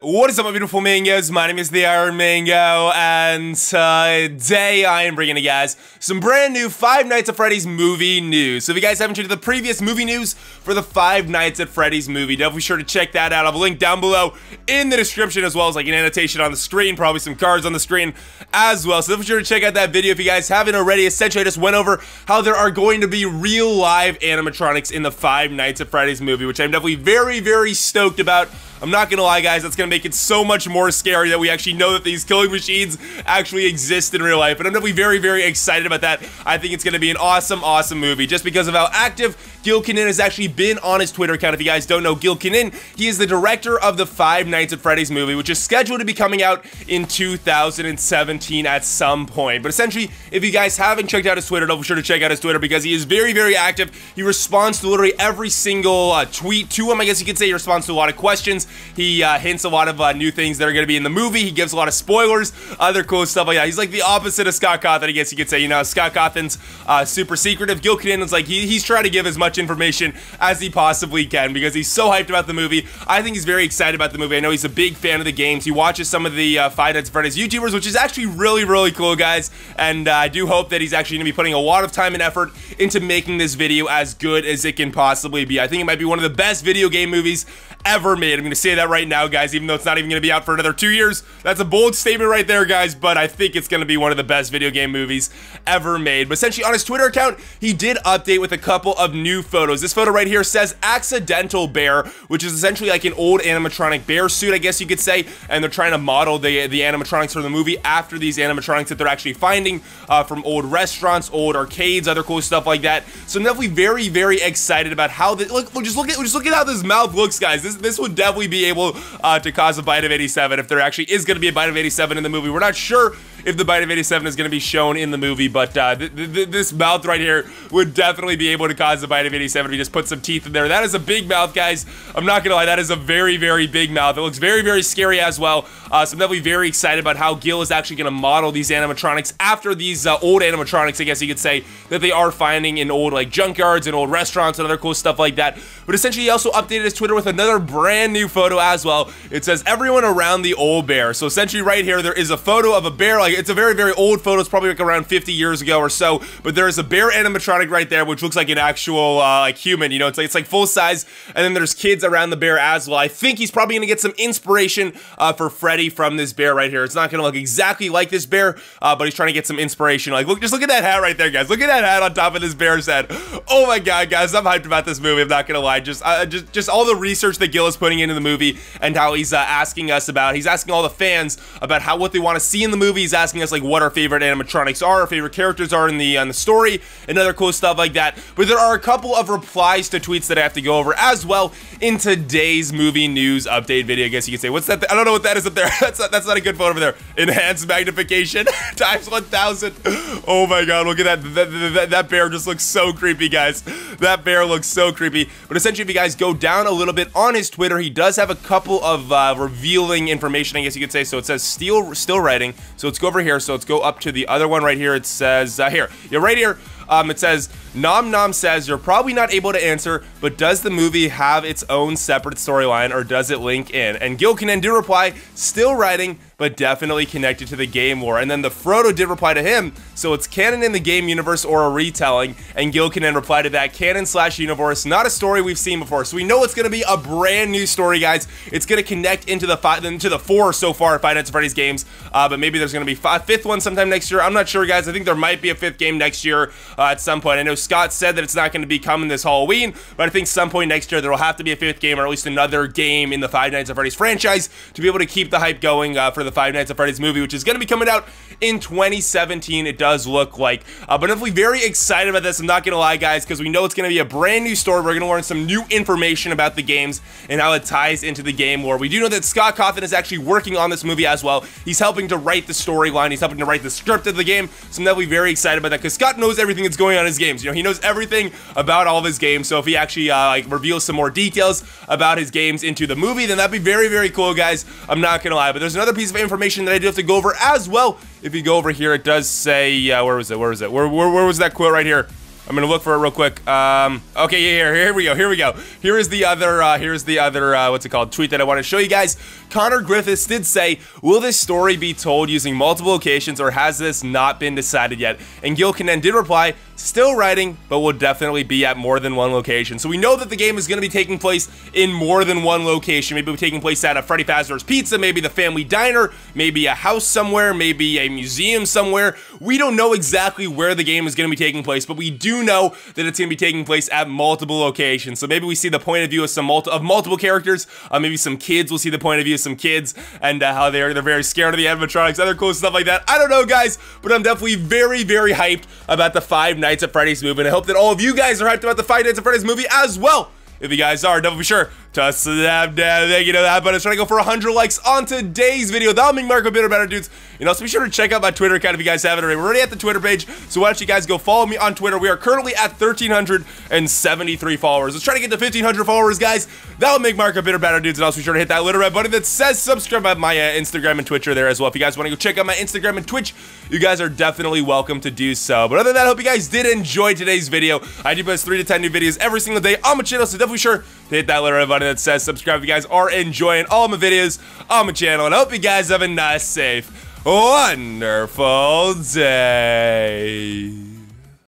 What is up, my beautiful mangoes? My name is the Iron Mango, and today I am bringing you guys some brand new Five Nights at Freddy's movie news. So if you guys haven't checked out the previous movie news for the Five Nights at Freddy's movie, definitely be sure to check that out. I'll have a link down below in the description, as well as like an annotation on the screen, probably some cards on the screen as well. So definitely be sure to check out that video if you guys haven't already. Essentially, I just went over how there are going to be real live animatronics in the Five Nights at Freddy's movie, which I'm definitely very stoked about. I'm not gonna lie, guys, that's gonna make it so much more scary that we actually know that these killing machines actually exist in real life. And I'm definitely very excited about that. I think it's gonna be an awesome movie just because of how active Gil Canon has actually been on his Twitter account. If you guys don't know Gil Canon, he is the director of the Five Nights at Freddy's movie, which is scheduled to be coming out in 2017 at some point. But essentially, if you guys haven't checked out his Twitter, be sure to check out his Twitter because he is very active. He responds to literally every single tweet to him. I guess you could say he responds to a lot of questions. He hints a lot of new things that are going to be in the movie. He gives a lot of spoilers, other cool stuff like that. He's like the opposite of Scott Cawthon, I guess you could say. You know, Scott Cawthon's super secretive. Gil Canon's like, he's trying to give as much information as he possibly can because he's so hyped about the movie. I think he's very excited about the movie. I know he's a big fan of the games. He watches some of the Five Nights at Freddy's YouTubers, which is actually really cool, guys. And I do hope that he's actually going to be putting a lot of time and effort into making this video as good as it can possibly be. I think it might be one of the best video game movies ever made. I'm going to say that right now, guys, even though it's not even going to be out for another 2 years. That's a bold statement right there, guys, but I think it's going to be one of the best video game movies ever made. But essentially, on his Twitter account, he did update with a couple of new photos. This photo right here says Accidental Bear, which is essentially like an old animatronic bear suit, I guess you could say, and they're trying to model the animatronics from the movie after these animatronics that they're actually finding from old restaurants, old arcades, other cool stuff like that. So I'm definitely very excited about how this, just look at how this mouth looks, guys. This would definitely be able to cause a bite of 87 if there actually is going to be a bite of 87 in the movie. We're not sure if the bite of 87 is going to be shown in the movie, but this mouth right here would definitely be able to cause a bite of 87 if you just put some teeth in there. That is a big mouth, guys. I'm not going to lie, that is a very big mouth. It looks very scary as well. So I'm definitely very excited about how Gil is actually going to model these animatronics after these old animatronics, I guess you could say, that they are finding in old like junkyards and old restaurants and other cool stuff like that. But essentially, he also updated his Twitter with another brand new photo as well. It says everyone around the old bear. So essentially right here, there is a photo of a bear. Like, it's a very old photo. It's probably like around 50 years ago or so, but there is a bear animatronic right there, which looks like an actual like human, you know, it's like full size, and then there's kids around the bear as well. I think he's probably gonna get some inspiration for Freddy from this bear right here. It's not gonna look exactly like this bear, but he's trying to get some inspiration. Like, just look at that hat right there, guys. Look at that hat on top of this bear's head. Oh my god, guys, I'm hyped about this movie. I'm not gonna lie. Just all the research that Gil is putting into the movie and how he's asking us about. He's asking all the fans about what they want to see in the movie. He's asking us like what our favorite animatronics are, our favorite characters are in the story, and other cool stuff like that. But there are a couple of replies to tweets that I have to go over as well in today's movie news update video. I guess you could say. What's that? I don't know what that is up there. That's not a good photo over there. Enhanced magnification times 1000. Oh my god, look at that. That bear just looks so creepy, guys. That bear looks so creepy. But essentially, if you guys go down a little bit on his Twitter, he does have a couple of revealing information, I guess you could say. So it says still writing. So let's go over here. So let's go up to the other one right here. It says right here. It says, Nom says, you're probably not able to answer, but does the movie have its own separate storyline or does it link in? And Gil Canon did reply, still writing, but definitely connected to the game lore. And then the Frodo did reply to him, so it's canon in the game universe or a retelling. And Gil Canon replied to that, canon/universe, not a story we've seen before. So we know it's going to be a brand new story, guys. It's going to connect into the four so far Five Nights at Freddy's games, but maybe there's going to be a fifth one sometime next year. I'm not sure, guys. I think there might be a fifth game next year at some point. I know Scott said that it's not going to be coming this Halloween, but I think some point next year there will have to be a fifth game or at least another game in the Five Nights at Freddy's franchise to be able to keep the hype going for the Five Nights at Freddy's movie, which is going to be coming out in 2017, it does look like. But I'm definitely very excited about this, I'm not going to lie, guys, because we know it's going to be a brand new story. We're going to learn some new information about the games and how it ties into the game lore. We do know that Scott Cawthon is actually working on this movie as well. He's helping to write the storyline, he's helping to write the script of the game, so I'm definitely very excited about that, because Scott knows everything that's going on in his games. You know, he knows everything about all of his games, so if he actually like reveals some more details about his games into the movie, then that'd be very cool, guys. I'm not gonna lie. But there's another piece of information that I do have to go over as well. If you go over here, it does say where was it? Where was that quote right here? I'm gonna look for it real quick. Okay, yeah, here we go. Here is the other, what's it called, tweet that I want to show you guys. Connor Griffiths did say, will this story be told using multiple locations, or has this not been decided yet? And Gil Canen did reply, still writing, but will definitely be at more than one location. So we know that the game is going to be taking place in more than one location. Maybe it'll be taking place at a Freddy Fazbear's Pizza, maybe the Family Diner, maybe a house somewhere, maybe a museum somewhere. We don't know exactly where the game is going to be taking place, but we do know that it's going to be taking place at multiple locations. So maybe we see the point of view of multiple characters. Maybe some kids will see the point of view of some kids and how they're very scared of the animatronics, other cool stuff like that. I don't know, guys, but I'm definitely very, very hyped about the Five Nights at Freddy's movie, and I hope that all of you guys are hyped about the Five Nights at Freddy's movie as well. If you guys are, definitely be sure to slap down, thank you to that button. Trying to go for 100 likes on today's video. That'll make Marco Bitter better, dudes. And also be sure to check out my Twitter account if you guys haven't already. We're already at the Twitter page, so why don't you guys go follow me on Twitter. We are currently at 1,373 followers. Let's try to get to 1,500 followers, guys. That'll make Marco Bitter better, dudes. And also be sure to hit that little red button that says subscribe. I have my Instagram and Twitch are there as well. If you guys want to go check out my Instagram and Twitch, you guys are definitely welcome to do so. But other than that, I hope you guys did enjoy today's video. I do post 3 to 10 new videos every single day on my channel, so definitely sure to hit that little red button that says subscribe if you guys are enjoying all my videos on my channel. And I hope you guys have a nice, safe, wonderful day.